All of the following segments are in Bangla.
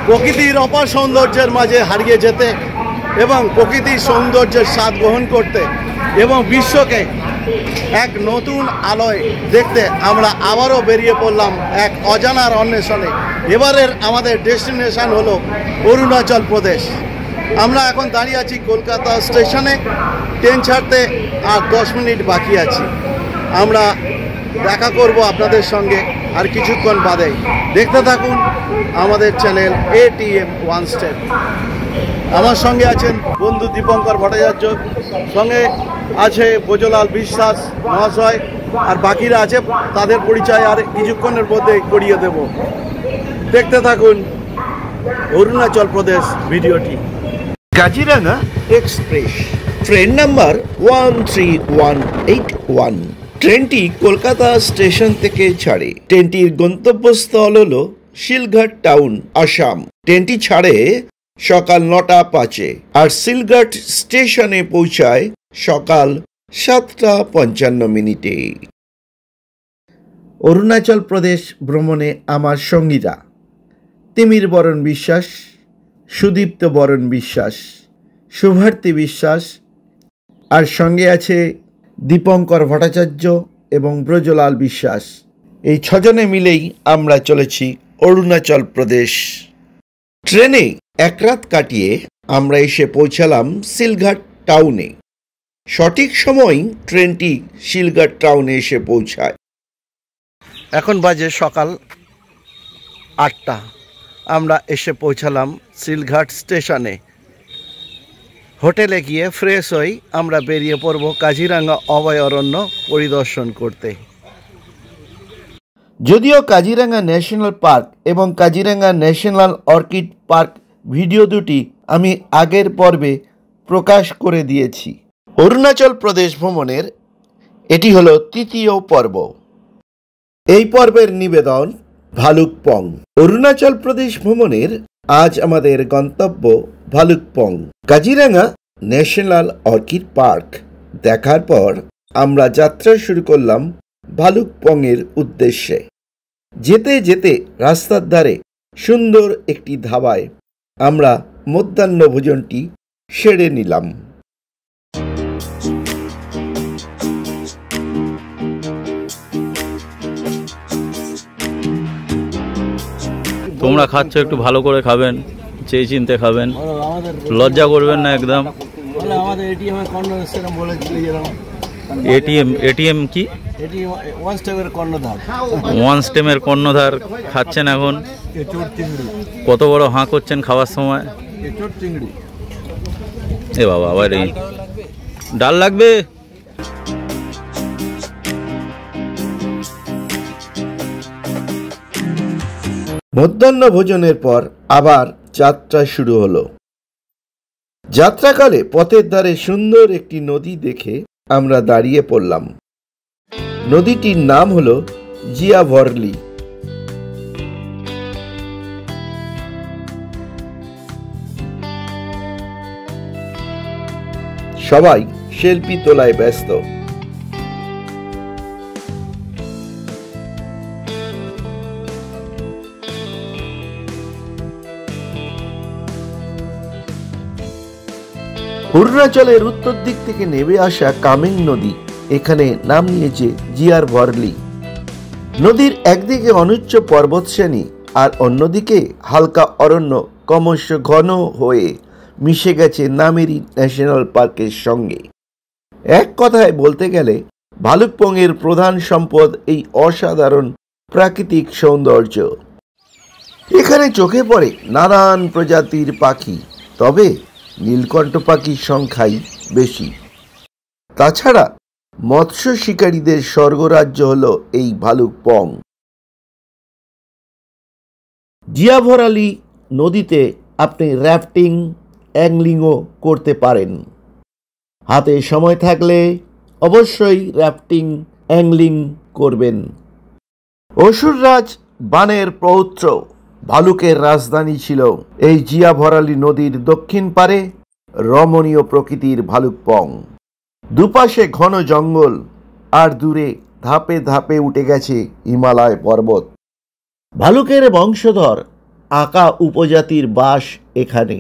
প্রকৃতির অপার সৌন্দর্যের মাঝে হারিয়ে যেতে এবং প্রকৃতির সৌন্দর্যের স্বাদ গ্রহণ করতে এবং বিশ্বকে এক নতুন আলোয় দেখতে আমরা আবারও বেরিয়ে পড়লাম এক অজানার অন্বেষণে। এবারের আমাদের ডেস্টিনেশন হলো অরুণাচল প্রদেশ। আমরা এখন দাঁড়িয়ে আছি কলকাতা স্টেশনে, ট্রেন ছাড়তে আর 10 মিনিট বাকি আছে। আমরা দেখা করব আপনাদের সঙ্গে আর কিছুক্ষণ বাদে। দেখতে থাকুন আমাদের চ্যানেল ATM ওয়ান স্টেপ। আমার সঙ্গে আছেন বন্ধু দীপঙ্কর ভট্টাচার্য, সঙ্গে আছে ব্রজলাল বিশ্বাস মহাশয়, আর বাকিরা আছে, তাদের পরিচয় আর কিছুক্ষণের মধ্যে করিয়ে দেব। দেখতে থাকুন অরুণাচল প্রদেশ ভিডিওটি। Kaziranga express train number 13181। ট্রেনটি কলকাতা স্টেশন থেকে ছাড়ে। ট্রেনটির গন্তব্যস্থল হল শিলঘাট টাউন, আসাম। ট্রেনটি ছাড়ে সকাল 9টা 5 আর শিলঘাট স্টেশনে পৌঁছায় সকাল 7টা 55। অরুণাচল প্রদেশ ভ্রমণে আমার সঙ্গীরা তিমির বরণ বিশ্বাস, সুদীপ্ত বরণ বিশ্বাস, শুভার্থী বিশ্বাস, আর সঙ্গে আছে দীপঙ্কর ভট্টাচার্য এবং ব্রজলাল বিশ্বাস। এই 6 জনে মিলেই আমরা চলেছি অরুণাচল প্রদেশ। ট্রেনে এক রাত কাটিয়ে আমরা এসে পৌঁছালাম শিলঘাট টাউনে। সঠিক সময় ট্রেনটি শিলঘাট টাউনে এসে পৌঁছায়। এখন বাজে সকাল 8টা। আমরা এসে পৌঁছালাম শিলঘাট স্টেশনে। হোটেলে গিয়ে ফ্রেশ হই আমরা বেরিয়ে পড়ব কাজিরাঙ্গা অভয়ারণ্য পরিদর্শন করতে। যদিও কাজিরাঙ্গা ন্যাশনাল পার্ক এবং Kaziranga national orchid park video দুটি আমি আগের পর্বে প্রকাশ করে দিয়েছি। অরুণাচল প্রদেশ ভ্রমণের এটি হলো 3য় পর্ব। এই পর্বের নিবেদন ভালুকপং। অরুণাচল প্রদেশ ভ্রমণের আজ আমাদের গন্তব্য Bhalukpong. Kaziranga national orchid park দেখার পর আমরা যাত্রা শুরু করলাম ভালুকপং এর উদ্দেশ্যে। যেতে যেতে রাস্তার ধারে সুন্দর একটি ধাবায় আমরা মধ্যাহ্ন ভোজনটি সেরে নিলাম। তোমরা খাচ্ছ একটু ভালো করে খাবেন, চেয়ে চিনতে খাবেন, লজ্জা করবেন না একদম। এটিএম কি? ওয়ান স্টেমের কর্ণধার খাচ্ছেন এখন। কত বড় হাঁ করছেন খাওয়ার সময়। এ বাবা, আবার এই ডাল লাগবে। মধ্যাহ্ন ভোজনের পর আবার যাত্রা শুরু হলো। যাত্রাকালে পথের ধারে সুন্দর একটি নদী দেখে আমরা দাঁড়িয়ে পড়লাম। নদীটির নাম হলো জিয়াভরলি। সবাই সেলফি তোলায় ব্যস্ত। অরুণাচলের উত্তর দিক থেকে নেমে আসা কামেং নদী এখানে নাম নিয়েছে জিয়াভরলি। নদীর একদিকে অনুচ্চ পর্বতশ্রেণী আর অন্যদিকে হালকা অরণ্য ক্রমশ ঘন হয়ে মিশে গেছে নামেরি ন্যাশনাল পার্কের সঙ্গে। এক কথায় বলতে গেলে ভালুকপং এর প্রধান সম্পদ এই অসাধারণ প্রাকৃতিক সৌন্দর্য। এখানে চোখে পড়ে নানান প্রজাতির পাখি, তবে নীলকণ্ঠ পাখির সংখ্যাই বেশি। তাছাড়া মৎস্য শিকারীদের স্বর্গরাজ্য হলো এই ভালুকপং। জিয়াভরলি নদীতে আপনি র্যাফটিং, অ্যাংলিংও করতে পারেন। হাতে সময় থাকলে অবশ্যই র্যাফটিং, অ্যাংলিং করবেন। অসুররাজ বানের পৌত্র ভালুকের রাজধানী ছিল এই জিয়াভরলি নদীর দক্ষিণ পারে রমণীয় প্রকৃতির ভালুকপং। দুপাশে ঘন জঙ্গল আর দূরে ধাপে ধাপে উঠে গেছে হিমালয় পর্বত। ভালুকের বংশধর আকা উপজাতির বাস এখানে।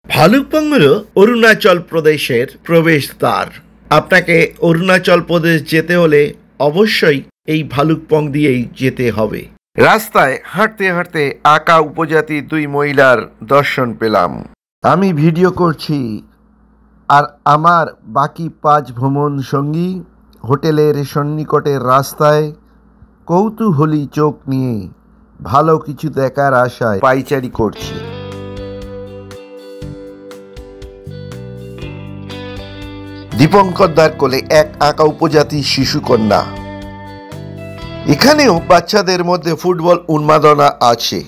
ভালুকপং হলো অরুণাচল প্রদেশের প্রবেশদ্বার। আপনাকে অরুণাচল প্রদেশ যেতে হলে অবশ্যই এই ভালুকপং দিয়েই যেতে হবে। রাস্তায় হাঁটতে হাঁটতে আকা উপজাতির 2 মহিলার দর্শন পেলাম। আমি ভিডিও করছি আর আমার বাকি 5 ভ্রমণ সঙ্গী হোটেলের সন্নিকটের রাস্তায় কৌতূহলী চোখ নিয়ে ভালো কিছু দেখার আশায় পাইচারি করছি। দীপঙ্করদার কোলে এক আকা উপজাতি শিশুকন্যা। এখানেও বাচ্চাদের মধ্যে ফুটবল উন্মাদনা আছে।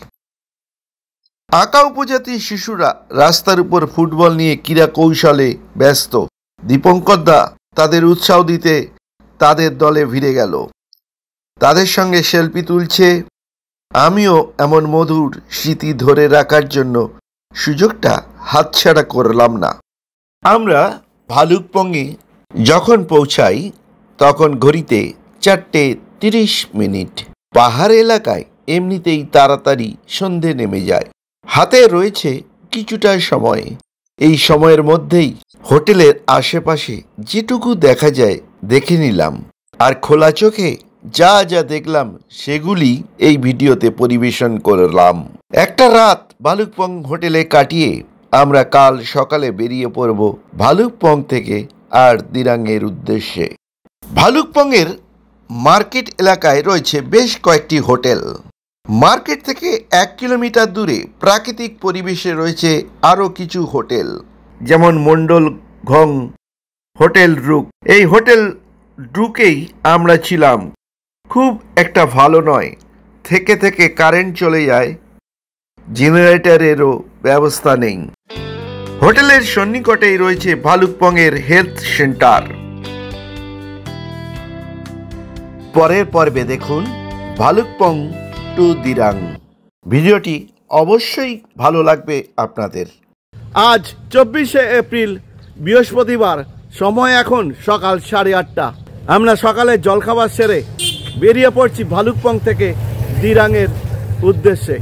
আকা উপজাতির শিশুরা রাস্তার উপর ফুটবল নিয়ে ক্রীড়া কৌশলে ব্যস্ত। দীপঙ্করদা তাদের উৎসাহ দিতে তাদের দলে ভিড়ে গেল। তাদের সঙ্গে সেলফি তুলছে। আমিও এমন মধুর স্মৃতি ধরে রাখার জন্য সুযোগটা হাতছাড়া করলাম না। আমরা ভালুকপংয়ে যখন পৌঁছাই তখন ঘড়িতে 4:30। পাহাড় এলাকায় এমনিতেই তাড়াতাড়ি সন্ধে নেমে যায়। হাতে রয়েছে কিছুটা সময়। এই সময়ের মধ্যেই হোটেলের আশেপাশে যেটুকু দেখা যায় দেখে নিলাম, আর খোলা চোখে যা যা দেখলাম সেগুলি এই ভিডিওতে পরিবেশন করলাম। একটা রাত ভালুকপং হোটেলে কাটিয়ে আমরা কাল সকালে বেরিয়ে পড়ব ভালুকপং থেকে আর দিরাংয়ের উদ্দেশ্যে। ভালুকপংয়ের মার্কেট এলাকায় রয়েছে বেশ কয়েকটি হোটেল। মার্কেট থেকে 1 কিলোমিটার দূরে প্রাকৃতিক পরিবেশে রয়েছে আরও কিছু হোটেল, যেমন মন্ডল ঘং হোটেল রুক। এই হোটেল রুকেই আমরা ছিলাম। খুব একটা ভালো নয়, থেকে থেকে কারেন্ট চলে যায়, জেনারেটরেরও ব্যবস্থা নেই। হোটেলের সন্নিকটেই রয়েছে ভালুকপংয়ের হেলথ সেন্টার। পরের পর্বে দেখুন ভালুকপং টু দিরাং। ভিডিওটি অবশ্যই ভালো লাগবে আপনাদের। আজ 24শে এপ্রিল বৃহস্পতিবার, সময় এখন সকাল 8:30। আমরা সকালে জলখাবার সেরে বেরিয়ে পড়ছি ভালুকপং থেকে দিরাংয়ের উদ্দেশ্যে।